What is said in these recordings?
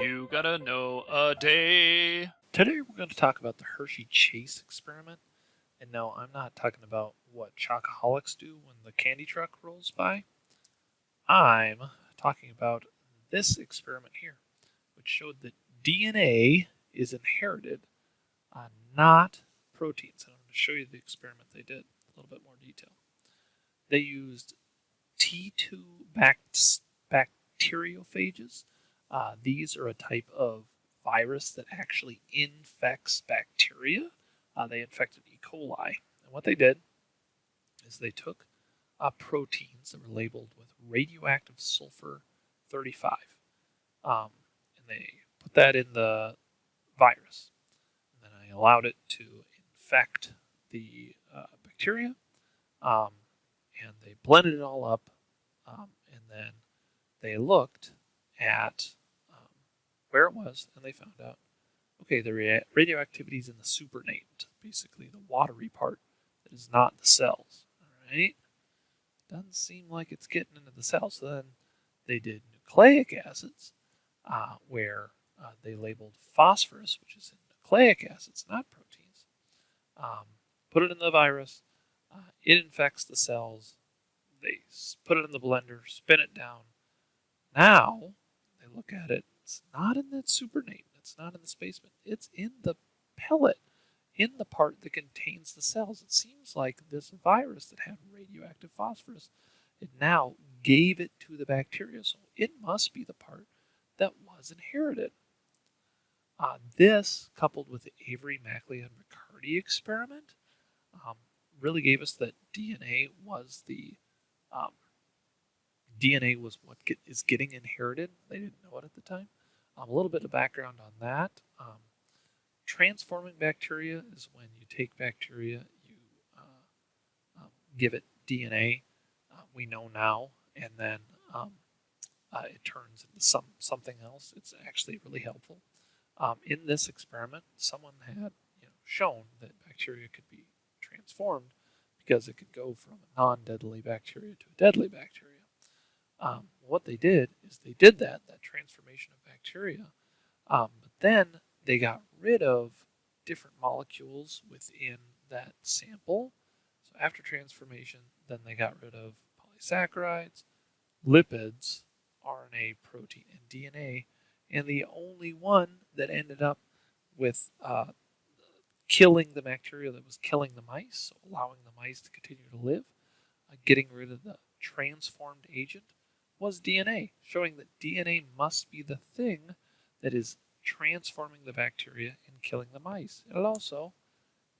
You gotta know a day. Today we're going to talk about the Hershey Chase experiment. And no, I'm not talking about what chocoholics do when the candy truck rolls by. I'm talking about this experiment here, which showed that DNA is inherited, not proteins. And I'm going to show you the experiment they did in a little bit more detail. They used T2 bacteriophages. These are a type of virus that actually infects bacteria. They infected E. coli. And what they did is they took proteins that were labeled with radioactive sulfur 35, and they put that in the virus. And then I allowed it to infect the bacteria, um, and they blended it all up, and then they looked at where it was, and they found out, okay, the radioactivity is in the supernatant, basically the watery part that is not the cells. All right, doesn't seem like it's getting into the cells. So then they did nucleic acids, where they labeled phosphorus, which is in nucleic acids, not proteins. Put it in the virus. It infects the cells. They put it in the blender, spin it down. Now they look at it. It's not in that supernatant. It's not in the spaceman. It's in the pellet, in the part that contains the cells. It seems like this virus that had radioactive phosphorus, it now gave it to the bacteria. So it must be the part that was inherited. This, coupled with the Avery, Mackley, and McCarty experiment, really gave us that DNA was what is getting inherited. They didn't know it at the time. A little bit of background on that. Transforming bacteria is when you take bacteria, you give it DNA. We know now, and then it turns into something else. It's actually really helpful. In this experiment, someone had shown that bacteria could be transformed because it could go from a non-deadly bacteria to a deadly bacteria. What they did is they did that transformation of bacteria, but then they got rid of different molecules within that sample. So after transformation, then they got rid of polysaccharides, lipids, RNA, protein, and DNA, and the only one that ended up with killing the bacteria that was killing the mice, so allowing the mice to continue to live, getting rid of the transformed agent, was DNA, showing that DNA must be the thing that is transforming the bacteria and killing the mice. It also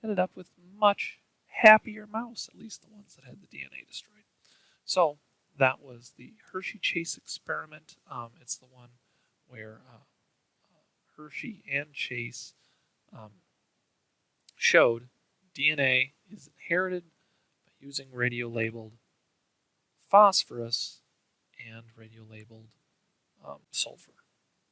ended up with much happier mouse, at least the ones that had the DNA destroyed. So that was the Hershey Chase experiment. It's the one where Hershey and Chase showed DNA is inherited by using radio-labeled phosphorus and radio-labeled sulfur.